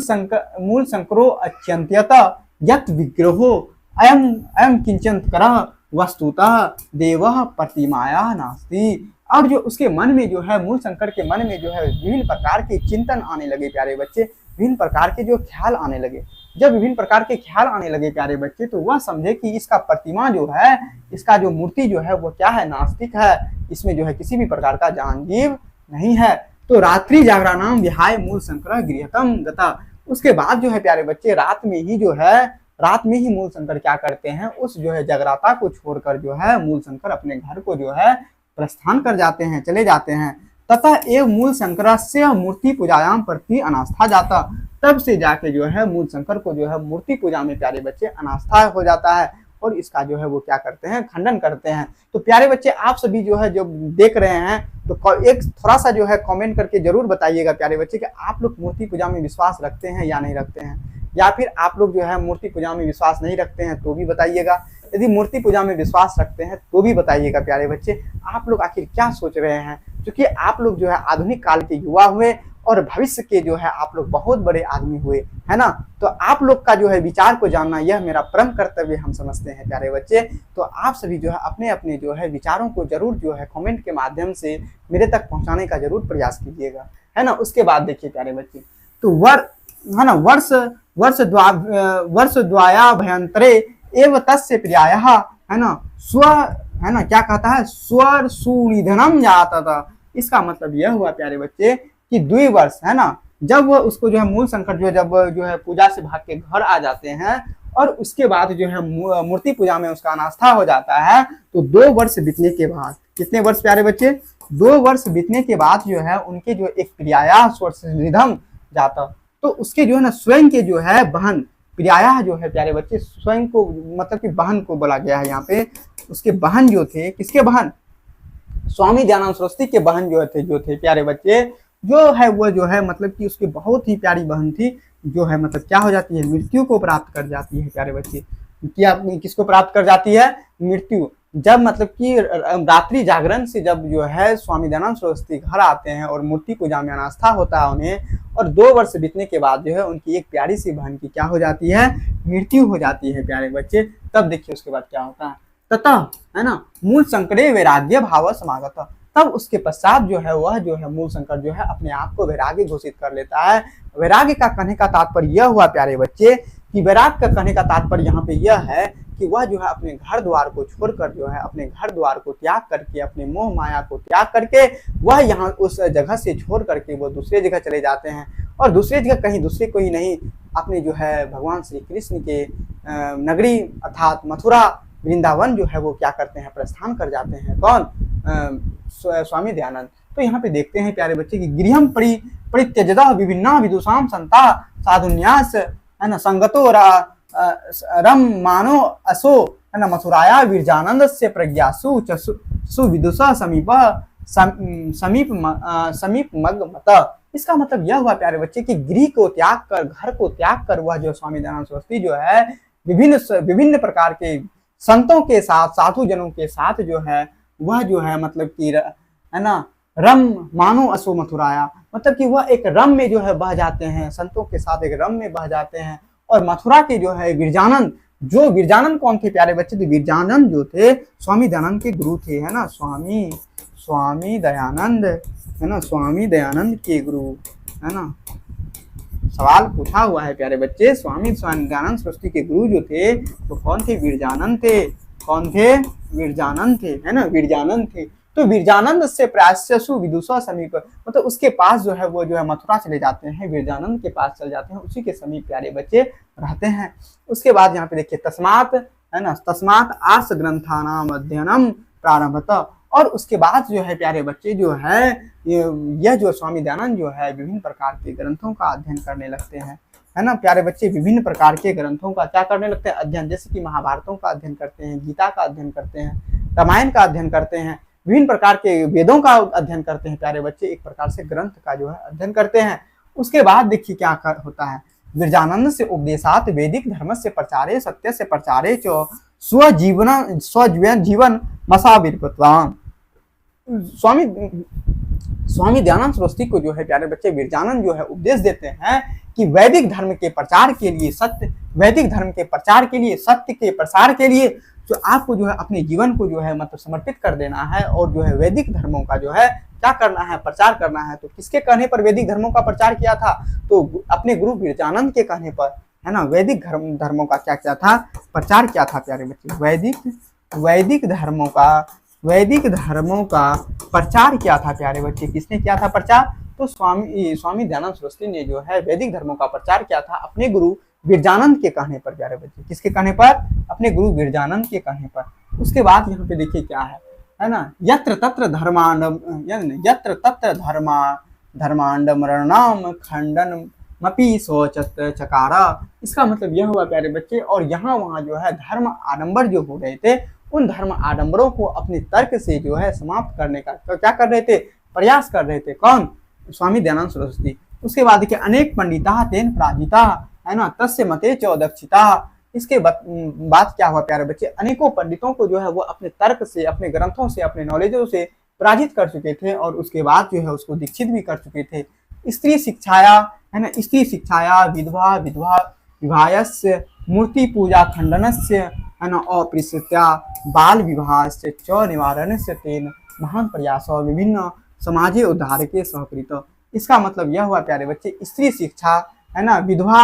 शंकरो अत्यंत्यत यत् विग्रहो अयम किंचन करः वस्तुतः देवः प्रतिमाया नास्ति। अब जो उसके मन में जो है, मूल शंकर के मन में जो है विभिन्न प्रकार के चिंतन आने लगे प्यारे बच्चे, विभिन्न प्रकार के जो ख्याल आने लगे। जब विभिन्न प्रकार के ख्याल आने लगे प्यारे बच्चे, तो वह समझे कि इसका प्रतिमा जो है, इसका जो मूर्ति जो है वो क्या है, नास्तिक है, इसमें जो है किसी भी प्रकार का जान जीव नहीं है। तो रात्रि जागराणाम विहाय मूल शंकर गृहतम गता। उसके बाद जो है प्यारे बच्चे रात में ही मूल शंकर क्या करते हैं, उस जो है जगराता को छोड़कर जो है मूल शंकर अपने घर को जो है प्रस्थान कर जाते हैं, चले जाते हैं। तथा एवं मूल शंकरस्य मूर्ति पूजायाम प्रति अनास्था जाता। तब से जाके जो है मूल शंकर को जो है मूर्ति पूजा में प्यारे बच्चे अनास्था हो जाता है, और इसका जो है वो क्या करते हैं, खंडन करते हैं। तो प्यारे बच्चे आप सभी जो है जो देख रहे हैं, तो एक थोड़ा सा जो है कमेंट करके जरूर बताइएगा प्यारे बच्चे कि आप लोग मूर्ति पूजा में विश्वास रखते हैं या नहीं रखते हैं, या फिर आप लोग जो है मूर्ति पूजा में विश्वास नहीं रखते हैं तो भी बताइएगा। यदि मूर्ति पूजा में विश्वास रखते हैं तो भी बताइएगा प्यारे बच्चे, आप लोग आखिर क्या सोच रहे हैं, क्योंकि आप लोग जो है आधुनिक काल के युवा हुए और भविष्य के जो है आप लोग बहुत बड़े आदमी हुए, है ना। तो आप लोग का जो है विचार को जानना यह मेरा परम कर्तव्य हम समझते हैं प्यारे बच्चे। तो आप सभी जो है अपने अपने जो है विचारों को जरूर जो है कमेंट के माध्यम से मेरे तक पहुंचाने का जरूर प्रयास कीजिएगा, है ना। उसके बाद देखिए प्यारे बच्चे, तो है ना, वर्ष द्वयाभ्यंतरे एव तस्य प्रियायः, है ना, है ना, क्या कहता है, स्वर सुनिधनम जाता था। इसका मतलब यह हुआ प्यारे बच्चे कि 2 वर्ष, है ना, जब वह उसको जो है मूल संकट जो है, जब जो है पूजा से भाग के घर आ जाते हैं और उसके बाद जो है मूर्ति पूजा में उसका अनास्था हो जाता है, तो 2 वर्ष बीतने के बाद, कितने वर्ष प्यारे बच्चे, 2 वर्ष बीतने के बाद जो है उनके जो एक प्रियाया स्वनिधम जाता, तो उसके जो है ना स्वयं के जो है बहन, प्रियाया जो है प्यारे बच्चे स्वयं को, मतलब कि बहन को बोला गया है यहाँ पे, उसके बहन जो थे, किसके बहन, स्वामी दयानंद सरस्वती के बहन जो थे प्यारे बच्चे, जो है वो जो है मतलब कि उसकी बहुत ही प्यारी बहन थी, जो है मतलब क्या हो जाती है, मृत्यु को प्राप्त कर जाती है प्यारे बच्चे। क्या, किसको प्राप्त कर जाती है, मृत्यु। जब मतलब कि रात्रि जागरण से जब जो है स्वामी दयानंद सरस्वती घर आते हैं और मूर्ति पूजा में अनास्था होता है उन्हें, और 2 वर्ष बीतने के बाद जो है उनकी एक प्यारी सी बहन की क्या हो जाती है, मृत्यु हो जाती है प्यारे बच्चे। तब देखिए उसके बाद क्या होता है, तथा, है ना, मूल संकटे वैराग्य भाव समागत, तब उसके पश्चात जो है वह जो है मूल शंकर जो है अपने आप को वैराग्य घोषित कर लेता है। वैराग्य का कहने का तात्पर्य यह हुआ प्यारे बच्चे कि वैराग्य का कहने का तात्पर्य यहाँ पे यह है कि वह जो है अपने घर द्वार को छोड़कर जो है, अपने घर द्वार को त्याग करके, अपने मोह माया को त्याग करके वह यहाँ उस जगह से छोड़ करके वो दूसरे जगह चले जाते हैं, और दूसरे जगह कहीं दूसरे को ही नहीं, अपने जो है भगवान श्री कृष्ण के नगरी अर्थात मथुरा वृंदावन जो है वो क्या करते हैं, प्रस्थान कर जाते हैं। कौन, स्वामी दयानंद। तो यहाँ पे देखते हैं प्यारे बच्चे की गृहम परित्यजता विभिन्ना विदुषाम संता साधुन्यास, है ना, संगतो रम मानो असो, है ना, मथुराया विरजानंद से प्रज्ञासु सुविदुषा समीप मग मत। इसका मतलब यह हुआ प्यारे बच्चे कि गृह को त्याग कर, घर को त्याग कर वह जो स्वामी दयानंद सरस्वती जो है विभिन्न प्रकार के संतों के साथ, साधु जनों के साथ जो है वह जो है मतलब कि, है ना, रम मानो असो मथुराया, मतलब कि वह एक रम में जो है बह जाते हैं, संतों के साथ एक रम में बह जाते हैं। और मथुरा के जो है विरजानंद, जो विरजानंद कौन थे प्यारे बच्चे, तो विरजानंद जो थे स्वामी दयानंद के गुरु थे, है ना, स्वामी दयानंद, है ना, स्वामी दयानंद के गुरु, है ना, सवाल पूछा हुआ है प्यारे बच्चे, स्वामी दयानंद सरस्वती के गुरु जो थे तो कौन थे, विरजानंद थे। कौन थे, विरजानंद थे, है ना, विरजानंद थे। तो विरजानंद से प्रायस्यसु विदुषा समीप, मतलब उसके पास जो है वो जो है मथुरा चले जाते हैं, विरजानंद के पास चले जाते हैं, उसी के समीप प्यारे बच्चे रहते हैं। उसके बाद यहाँ पे देखिए तस्मात, है ना, तस्मात आर्ष ग्रंथानाम अध्ययनम प्रारंभत, और उसके बाद जो है प्यारे बच्चे जो है यह जो स्वामी दयानंद जो है विभिन्न प्रकार के ग्रंथों का अध्ययन करने लगते हैं, है ना प्यारे बच्चे, विभिन्न प्रकार के ग्रंथों का क्या करने लगते हैं, अध्ययन, जैसे कि महाभारतों का अध्ययन करते हैं, गीता का अध्ययन करते हैं, रामायण का अध्ययन करते हैं, विभिन्न प्रकार के वेदों का अध्ययन करते हैं प्यारे बच्चे, एक प्रकार से ग्रंथ का जो है अध्ययन करते हैं। उसके बाद देखिए क्या होता है, विरजानंद से उपदेशात वैदिक धर्म से प्रचारे सत्य से प्रचारे च स्वजीवन मसाविर्पत्वाम। स्वामी दयानंद सरस्वती को जो है प्यारे बच्चे विरजानंद जो है उपदेश देते हैं कि वैदिक धर्म के प्रचार के लिए, वैदिक धर्म के प्रचार के लिए, सत्य के प्रसार के लिए जो आपको जो है अपने जीवन को जो है मतलब समर्पित कर देना है, और जो है वैदिक धर्मों का जो है क्या करना है, प्रचार करना है। तो किसके कहने पर वैदिक धर्मों का प्रचार किया था, तो अपने गुरु विरजानंद के कहने पर, है ना, वैदिक धर्मों का क्या किया था, प्रचार किया था प्यारे बच्चे, वैदिक धर्मों का प्रचार किया था प्यारे बच्चे। किसने किया था प्रचार, तो स्वामी दयानंद सरस्वती ने जो है वैदिक धर्मों का प्रचार किया था अपने गुरु विरजानंद के कहने पर प्यारे बच्चे। किसके कहने पर, अपने गुरु विरजानंद के कहने पर। उसके बाद यहाँ पे देखिए क्या है ना, यत्र तत्र धर्मांडमरणाम खंडन मपि सोचत चकारा। इसका मतलब यह हुआ प्यारे बच्चे, और यहाँ वहाँ जो है धर्म आडंबर जो हो रहे थे, उन धर्म आडंबरों को अपने तर्क से जो है समाप्त करने का तो क्या कर रहे थे, प्रयास कर रहे थे। कौन, स्वामी दयानंद सरस्वती। उसके बाद देखिए अनेक पंडिता तेन पराजिता, है ना, तस्य मते च दक्षिता। इसके बाद क्या हुआ प्यारे बच्चे, अनेकों पंडितों को जो है वो अपने तर्क से, अपने ग्रंथों से, अपने नॉलेजों से पराजित कर चुके थे, और उसके बाद जो है उसको दीक्षित भी कर चुके थे। स्त्री शिक्षाया, है ना, स्त्री शिक्षाया विधवा विवाहस्य मूर्ति पूजा खंडनस्य, है ना, अपृष्टया बाल विवाह से च निवारण से तेन महान प्रयास और विभिन्न समाजे उद्धार के सहकृत। इसका मतलब यह हुआ प्यारे बच्चे, स्त्री शिक्षा है ना, विधवा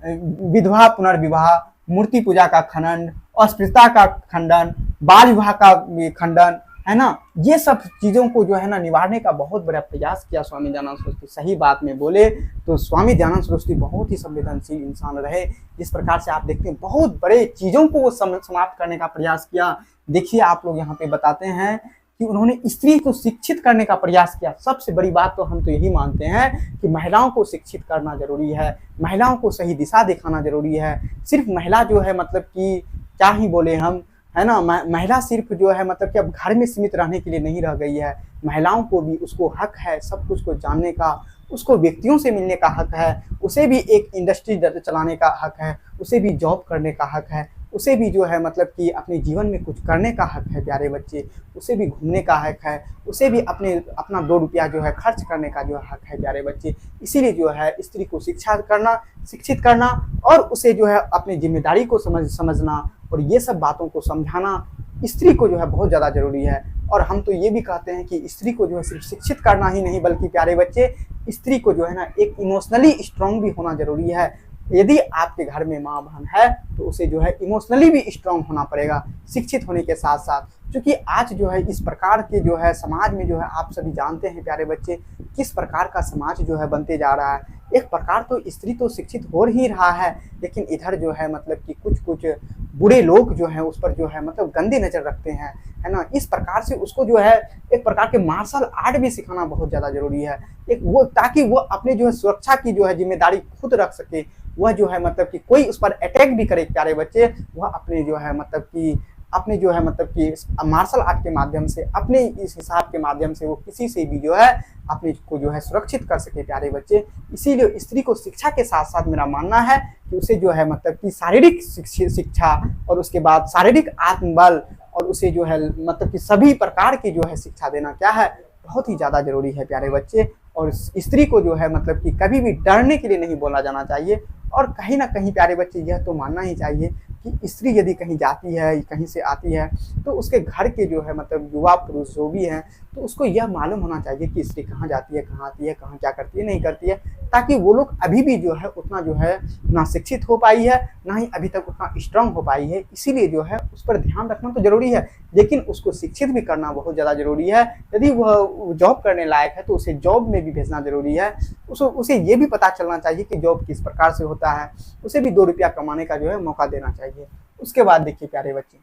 विधवा पुनर्विवाह, मूर्ति पूजा का खंडन, अस्पृश्यता का खंडन, बाल विवाह का खंडन, है ना, ये सब चीजों को जो है ना निवारने का बहुत बड़ा प्रयास किया स्वामी दयानंद सरस्वती। सही बात में बोले तो स्वामी दयानंद सरस्वती बहुत ही संवेदनशील इंसान रहे। जिस प्रकार से आप देखते हैं बहुत बड़े चीजों को वो समाप्त करने का प्रयास किया। देखिए आप लोग यहाँ पे बताते हैं कि उन्होंने स्त्री को शिक्षित करने का प्रयास किया। सबसे बड़ी बात तो हम तो यही मानते हैं कि महिलाओं को शिक्षित करना जरूरी है, महिलाओं को सही दिशा दिखाना जरूरी है। सिर्फ महिला जो है मतलब कि क्या ही बोले हम, है ना, महिला सिर्फ जो है मतलब कि अब घर में सीमित रहने के लिए नहीं रह गई है। महिलाओं को भी उसको हक है सब कुछ को जानने का, उसको व्यक्तियों से मिलने का हक है, उसे भी एक इंडस्ट्री चलाने का हक है, उसे भी जॉब करने का हक है, उसे भी जो है मतलब कि अपने जीवन में कुछ करने का हक है प्यारे बच्चे, उसे भी घूमने का हक है, उसे भी अपना 2 रुपया जो है खर्च करने का जो हक है प्यारे बच्चे। इसीलिए जो है स्त्री को शिक्षित करना और उसे जो है अपनी जिम्मेदारी को समझना और ये सब बातों को समझाना स्त्री को जो है बहुत ज़्यादा जरूरी है। और हम तो ये भी कहते हैं कि स्त्री को जो है सिर्फ शिक्षित करना ही नहीं बल्कि प्यारे बच्चे स्त्री को जो है ना एक इमोशनली स्ट्रांग भी होना जरूरी है। यदि आपके घर में माँ बहन है तो उसे जो है इमोशनली भी स्ट्रांग होना पड़ेगा शिक्षित होने के साथ साथ। क्योंकि आज जो है इस प्रकार के जो है समाज में जो है आप सभी जानते हैं प्यारे बच्चे किस प्रकार का समाज जो है बनते जा रहा है। एक प्रकार तो स्त्री तो शिक्षित हो ही रहा है लेकिन इधर जो है मतलब कि कुछ बुरे लोग जो हैं उस पर जो है मतलब गंदी नजर रखते हैं, है ना। इस प्रकार से उसको जो है एक प्रकार के मार्शल आर्ट भी सिखाना बहुत ज़्यादा जरूरी है, एक वो ताकि वो अपने जो है सुरक्षा की जो है जिम्मेदारी खुद रख सके। वह जो है मतलब कि कोई उस पर अटैक भी करे प्यारे बच्चे, वह अपने जो है मतलब कि मार्शल आर्ट के माध्यम से अपने इस हिसाब के माध्यम से वो किसी से भी जो है अपने को जो है सुरक्षित कर सके प्यारे बच्चे। इसीलिए स्त्री को शिक्षा के साथ साथ मेरा मानना है कि उसे जो है मतलब कि शारीरिक शिक्षा और उसके बाद शारीरिक आत्मबल और उसे जो है मतलब कि सभी प्रकार की जो है शिक्षा देना क्या है बहुत ही ज़्यादा जरूरी है प्यारे बच्चे। और स्त्री को जो है मतलब कि कभी भी डरने के लिए नहीं बोला जाना चाहिए। और कहीं ना कहीं प्यारे बच्चे यह तो मानना ही चाहिए कि स्त्री यदि कहीं जाती है कहीं से आती है तो उसके घर के जो है मतलब युवा पुरुष जो भी हैं तो उसको यह मालूम होना चाहिए कि स्त्री कहाँ जाती है, कहाँ आती है, कहाँ क्या करती है, नहीं करती है, ताकि वो लोग अभी भी जो है उतना जो है ना शिक्षित हो पाई है ना ही अभी तक उतना स्ट्रांग हो पाई है। इसीलिए जो है उस पर ध्यान रखना तो जरूरी है लेकिन उसको शिक्षित भी करना बहुत ज़्यादा जरूरी है। यदि वह जॉब करने लायक है तो उसे जॉब में भी भेजना जरूरी है। उसे ये भी पता चलना चाहिए कि जॉब किस प्रकार से होता है, उसे भी 2 रुपया कमाने का जो है मौका देना चाहिए। उसके बाद देखिए प्यारे बच्चे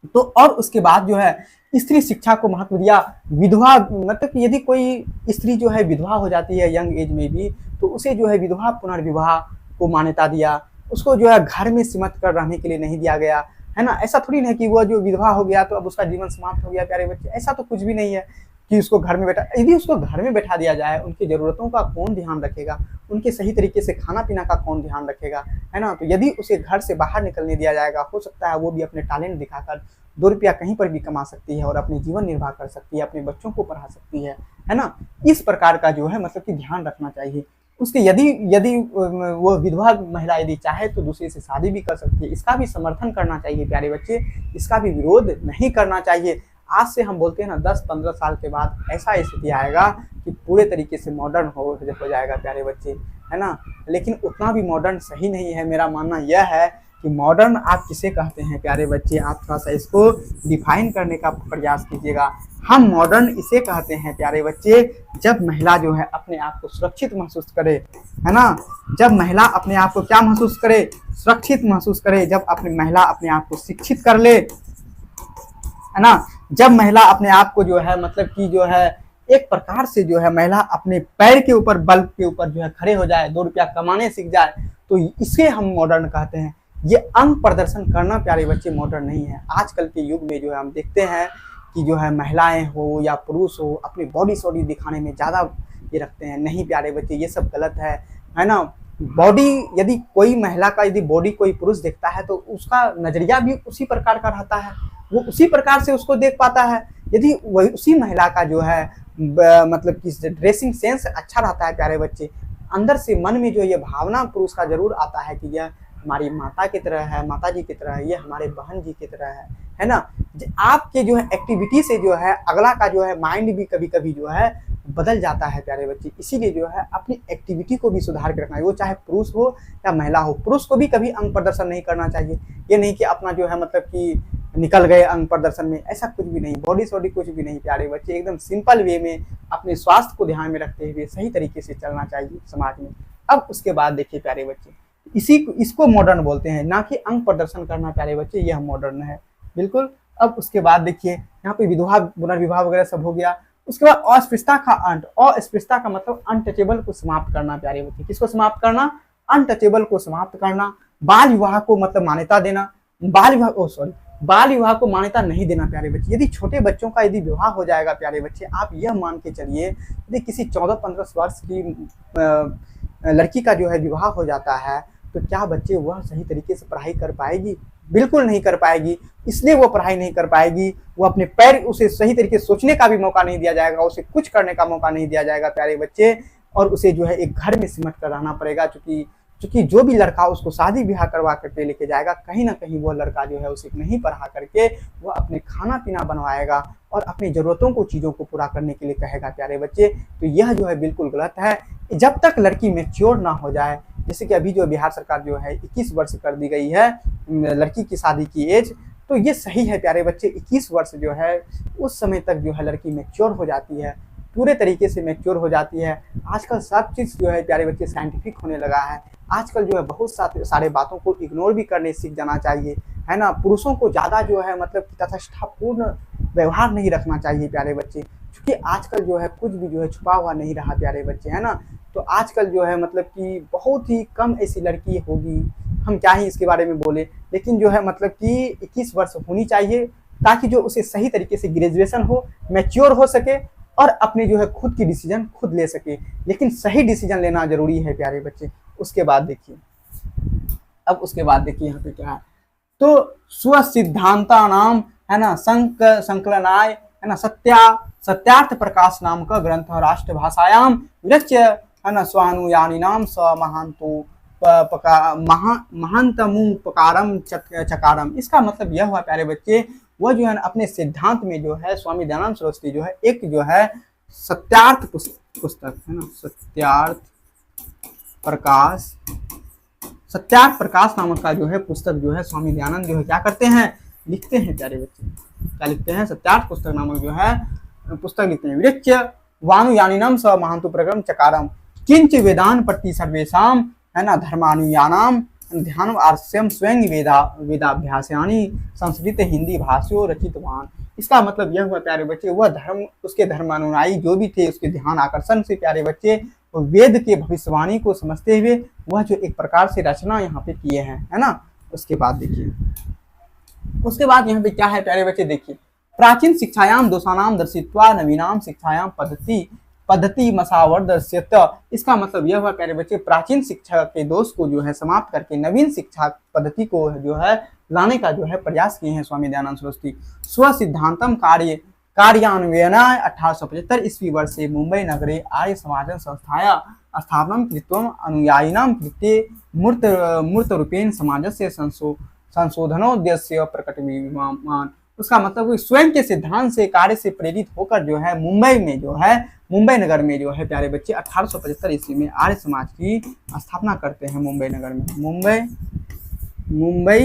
तो और उसके बाद जो है स्त्री शिक्षा को महत्व दिया। विधवा मतलब कि यदि कोई स्त्री जो है विधवा हो जाती है यंग एज में भी तो उसे जो है विधवा पुनर्विवाह को मान्यता दिया। उसको जो है घर में सीमित कर रहने के लिए नहीं दिया गया, है ना। ऐसा थोड़ी नहीं कि वह जो विधवा हो गया तो अब उसका जीवन समाप्त हो गया प्यारे बच्चे, ऐसा तो कुछ भी नहीं है कि उसको घर में बैठा। यदि उसको घर में बैठा दिया जाए उनकी ज़रूरतों का कौन ध्यान रखेगा, उनके सही तरीके से खाना पीना का कौन ध्यान रखेगा, है ना। तो यदि उसे घर से बाहर निकलने दिया जाएगा हो सकता है वो भी अपने टैलेंट दिखाकर 2 रुपया कहीं पर भी कमा सकती है और अपने जीवन निर्वाह कर सकती है, अपने बच्चों को पढ़ा सकती है ना। इस प्रकार का जो है मतलब कि ध्यान रखना चाहिए। उसके यदि वो विधवा महिला यदि चाहे तो दूसरे से शादी भी कर सकती है, इसका भी समर्थन करना चाहिए प्यारे बच्चे, इसका भी विरोध नहीं करना चाहिए। आज से हम बोलते हैं ना 10-15 साल के बाद ऐसा स्थिति आएगा कि पूरे तरीके से मॉडर्न हो जाएगा प्यारे बच्चे, है ना। लेकिन उतना भी मॉडर्न सही नहीं है। मेरा मानना यह है कि मॉडर्न आप किसे कहते हैं प्यारे बच्चे, आप थोड़ा सा इसको डिफाइन करने का प्रयास कीजिएगा। हम मॉडर्न इसे कहते हैं प्यारे बच्चे जब महिला जो है अपने आप को सुरक्षित महसूस करे, है ना। जब महिला अपने आप को क्या महसूस करे, सुरक्षित महसूस करे। जब महिला अपने आप को शिक्षित कर ले, है ना। जब महिला अपने आप को जो है मतलब कि जो है एक प्रकार से जो है महिला अपने पैर के ऊपर बल के ऊपर जो है खड़े हो जाए, 2 रुपया कमाने सीख जाए तो इसे हम मॉडर्न कहते हैं। ये अंग प्रदर्शन करना प्यारे बच्चे मॉडर्न नहीं है। आजकल के युग में जो है हम देखते हैं कि जो है महिलाएं हो या पुरुष हो अपनी बॉडी सॉडी दिखाने में ज़्यादा ये रखते हैं। नहीं प्यारे बच्चे ये सब गलत है ना। बॉडी यदि कोई महिला का यदि बॉडी कोई पुरुष देखता है तो उसका नजरिया भी उसी प्रकार का रहता है, वो उसी प्रकार से उसको देख पाता है। यदि वही उसी महिला का जो है मतलब कि ड्रेसिंग सेंस अच्छा रहता है प्यारे बच्चे, अंदर से मन में जो ये भावना पुरुष का जरूर आता है कि यह हमारी माता की तरह है, माता जी की तरह है, ये हमारे बहन जी की तरह है ना। आपके जो है एक्टिविटी से जो है अगला का जो है माइंड भी कभी कभी जो है बदल जाता है प्यारे बच्चे। इसीलिए जो है अपनी एक्टिविटी को भी सुधार के रखना है, वो चाहे पुरुष हो या महिला हो। पुरुष को भी कभी अंग प्रदर्शन नहीं करना चाहिए, ये नहीं कि अपना जो है मतलब कि निकल गए अंग प्रदर्शन में, ऐसा कुछ भी नहीं, बॉडी सॉडी कुछ भी नहीं प्यारे बच्चे। एकदम सिंपल वे में अपने स्वास्थ्य को ध्यान में रखते हुए सही तरीके से चलना चाहिए समाज में। अब उसके बाद देखिए प्यारे बच्चे, इसको मॉडर्न बोलते हैं, ना कि अंग प्रदर्शन करना प्यारे बच्चे, यह मॉडर्न है बिल्कुल। अब उसके बाद देखिए यहाँ पे विधवा पुनर्विवाह वगैरह सब हो गया। उसके बाद अस्पृश्यता का अंत। अस्पृश्यता का मतलब अनटचेबल को समाप्त करना प्यारे बच्चे। किसको समाप्त करना? अनटचेबल को समाप्त करना। बाल विवाह को मतलब मान्यता देना। बाल विवाह को मान्यता नहीं देना प्यारे बच्चे। यदि छोटे बच्चों का यदि विवाह हो जाएगा प्यारे बच्चे, आप यह मान के चलिए, यदि किसी 14-15 वर्ष की लड़की का जो है विवाह हो जाता है, तो क्या बच्चे वह सही तरीके से पढ़ाई कर पाएगी? बिल्कुल नहीं कर पाएगी। इसलिए वो पढ़ाई नहीं कर पाएगी, वो अपने पैर, उसे सही तरीके से सोचने का भी मौका नहीं दिया जाएगा, उसे कुछ करने का मौका नहीं दिया जाएगा प्यारे बच्चे, और उसे जो है एक घर में सिमट कर रहना पड़ेगा। क्योंकि जो भी लड़का उसको शादी ब्याह करवा करके लेके जाएगा, कहीं ना कहीं वो लड़का जो है उसे नहीं पढ़ा करके वो अपने खाना पीना बनवाएगा और अपनी ज़रूरतों को, चीज़ों को पूरा करने के लिए कहेगा प्यारे बच्चे। तो यह जो है बिल्कुल गलत है। जब तक लड़की मैच्योर ना हो जाए, जैसे कि अभी जो बिहार सरकार जो है 21 वर्ष कर दी गई है लड़की की शादी की एज, तो ये सही है प्यारे बच्चे। 21 वर्ष जो है उस समय तक जो है लड़की मैच्योर हो जाती है, पूरे तरीके से मैच्योर हो जाती है। आजकल सब चीज़ जो है प्यारे बच्चे साइंटिफिक होने लगा है। आजकल जो है बहुत सारे बातों को इग्नोर भी करने सीख जाना चाहिए, है ना। पुरुषों को ज़्यादा जो है मतलब तथास्थापूर्ण व्यवहार नहीं रखना चाहिए प्यारे बच्चे, क्योंकि आजकल जो है कुछ भी जो है छुपा हुआ नहीं रहा प्यारे बच्चे, है ना। तो आजकल जो है मतलब कि बहुत ही कम ऐसी लड़की होगी, हम क्या ही इसके बारे में बोले, लेकिन जो है मतलब कि 21 वर्ष होनी चाहिए, ताकि जो उसे सही तरीके से ग्रेजुएशन हो, मैच्योर हो सके और अपने जो है खुद की डिसीजन खुद ले सके। लेकिन सही डिसीजन लेना जरूरी है प्यारे बच्चे। उसके बाद देखिए, अब उसके बाद देखिए यहाँ पे क्या है, तो स्वसिद्धांता नाम, है ना, संकलनाय, है ना, सत्यार्थ प्रकाश नाम का ग्रंथ राष्ट्रभाषायाम विरच्य, है ना, स्वानुयानी नाम स महांतो महांतमुपकारम चकारम। इसका मतलब यह हुआ प्यारे बच्चे, वह जो है ना अपने सिद्धांत में जो है स्वामी दयानंद सरस्वती जो है एक जो है सत्यार्थ पुस्तक, है ना, सत्यार्थ प्रकाश नामक का जो है पुस्तक जो है स्वामी दयानंद जो है क्या करते हैं, लिखते हैं प्यारे बच्चे। क्या लिखते हैं? सत्यार्थ पुस्तक नामक जो है पुस्तक लिखते हैं। विरच्य वानुयानिनम स महांतु प्रक्रम चकारम किंच वेदान प्रति सर्वेशम, है ना, धर्मानुयानाम ध्यान आर्स्यम स्वयं वेदाभ्यासानी संस्कृत हिंदी भाष्यो रचितवान। इसका मतलब यह हुआ प्यारे बच्चे, वह धर्म, उसके धर्मानुयायी जो भी थे, उसके ध्यान आकर्षण से प्यारे बच्चे वेद के भविष्यवाणी को समझते हुए वह जो एक प्रकार से रचना यहाँ पे किए हैं, है ना। उसके बाद देखिए, उसके बाद यहाँ पे क्या है प्यारे बच्चे, देखिए, प्राचीन शिक्षायाम दोषानाम दर्शित्वा नवीनाम शिक्षायाम पद्धति मसावर्दस्यत। इसका मतलब यह हुआ प्यारे बच्चे, प्राचीन शिक्षा के दोष को जो है समाप्त करके नवीन शिक्षा पद्धति को जो है लाने का जो है प्रयास किए हैं स्वामी दयानंद सरस्वती। स्व सिद्धांतम कार्यान्वयनाय 1875 ईस्वी वर्षे मुंबई नगरे आर्य समाजन संस्थाया स्थापनं कृत्वम् अनुयायिनां कृते मूर्तरूपेण समाजस्य संशोधनोद्देश्य प्रकटविमान। उसका मतलब स्वयं के सिद्धांत से, कार्य से प्रेरित होकर जो है मुंबई नगर में जो है प्यारे बच्चे 1875 ईस्वी में आर्य समाज की स्थापना करते हैं मुंबई नगर में। मुंबई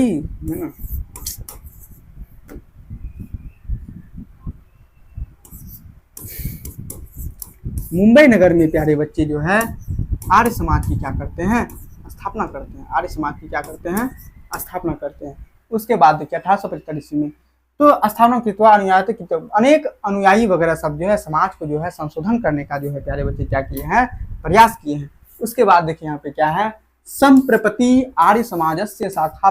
है ना, मुंबई नगर में प्यारे बच्चे जो है आर्य समाज की क्या करते हैं, स्थापना करते हैं। आर्य समाज की क्या करते हैं, स्थापना करते हैं। उसके बाद देखिए 1875 ईस्वी में तो स्थापना कृत्वा अनुयायी, तो अनेक अनुयायी वगैरह सब जो है समाज को जो है संशोधन करने का जो है प्यारे बच्चे क्या किए हैं, प्रयास किए हैं। उसके बाद देखिए यहाँ पे क्या है, संप्रपति आर्य समाजस्य शाखा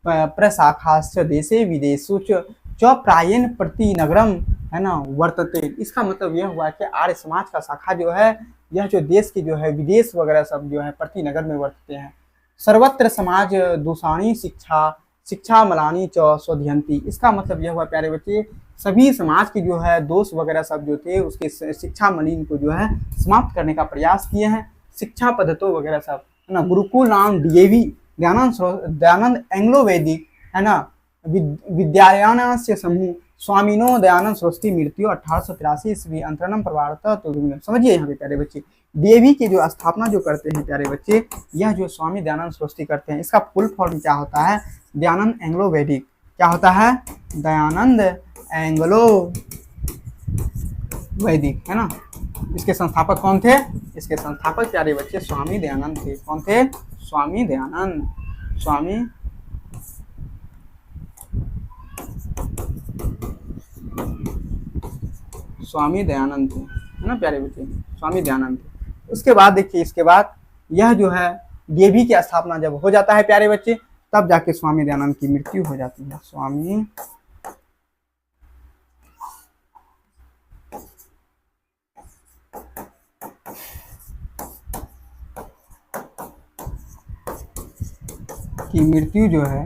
प्रशाखाश्च देशे विदेशु च प्रायेण प्रति नगरम, है ना, वर्तते। इसका मतलब यह हुआ कि आर्य समाज का शाखा जो है, यह जो देश की जो है विदेश वगैरह सब जो है प्रति नगर में वर्तते हैं। सर्वत्र समाज दूषाणी शिक्षा मलानी च स्वध्यंती। इसका मतलब यह हुआ प्यारे बच्चे, सभी समाज के जो है दोष वगैरह सब जो थे उसके शिक्षा मलिन को जो है समाप्त करने का प्रयास किए हैं। शिक्षा पद्धतों वगैरह सब, है ना, गुरुकुल नाम डीएवी दयानंद एंग्लो वैदिक, है ना, विद्यालयानास्य समूह स्वामिनो दयानंद सरस्वती मृत्यु 1883 ईस्वी अंतरनम प्रवार्ता। तो समझिए यहाँ पे प्यारे बच्चे, डीएवी की जो स्थापना जो करते हैं प्यारे बच्चे, यह जो स्वामी दयानंद सरस्वती करते हैं, इसका फुल फॉर्म क्या होता है? दयानंद एंग्लो वैदिक। क्या होता है? दयानंद एंग्लो वैदिक, है ना। इसके संस्थापक कौन थे? इसके संस्थापक प्यारे बच्चे स्वामी दयानंद थे। कौन थे? स्वामी दयानंद। स्वामी दयानंद थे, है ना प्यारे बच्चे, स्वामी दयानंद थे। उसके बाद देखिए, इसके बाद यह जो है डीएवी की स्थापना जब हो जाता है प्यारे बच्चे, तब जाके स्वामी दयानंद की मृत्यु हो जाती है। स्वामी की मृत्यु जो है,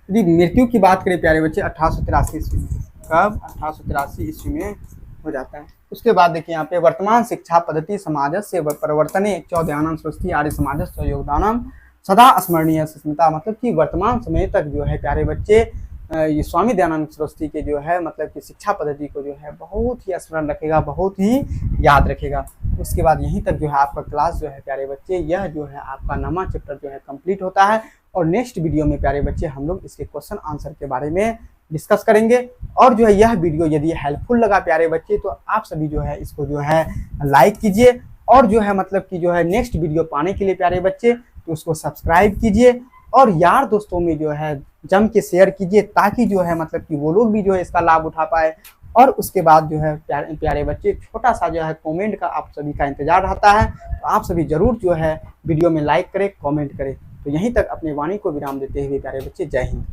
यदि मृत्यु की बात करें प्यारे बच्चे 1883 ईस्वी में। कब? 1883 ईस्वी में हो जाता है। उसके बाद देखिए यहाँ पे वर्तमान शिक्षा पद्धति समाजस्य परिवर्तने च दयानंद सरस्वती आर्य समाजस्य योगदानम सदा स्मरणीय स्मृता। मतलब कि वर्तमान समय तक जो है प्यारे बच्चे ये स्वामी दयानंद सरस्वती के जो है मतलब कि शिक्षा पद्धति को जो है बहुत ही स्मरण रखेगा, बहुत ही याद रखेगा। उसके बाद यहीं तक जो है आपका क्लास जो है प्यारे बच्चे, यह जो है आपका नवा चैप्टर जो है कंप्लीट होता है। और नेक्स्ट वीडियो में प्यारे बच्चे हम लोग इसके क्वेश्चन आंसर के बारे में डिस्कस करेंगे। और जो है यह वीडियो यदि हेल्पफुल लगा प्यारे बच्चे, तो आप सभी जो है इसको जो है लाइक कीजिए, और जो है मतलब कि जो है नेक्स्ट वीडियो पाने के लिए प्यारे बच्चे तो उसको सब्सक्राइब कीजिए, और यार दोस्तों में जो है जम के शेयर कीजिए, ताकि जो है मतलब कि वो लोग भी जो है इसका लाभ उठा पाए। और उसके बाद जो है प्यारे बच्चे छोटा सा जो है कमेंट का आप सभी का इंतजार रहता है, तो आप सभी जरूर जो है वीडियो में लाइक करें, कमेंट करें। तो यहीं तक अपनी वाणी को विराम देते हुए प्यारे बच्चे, जय हिंद।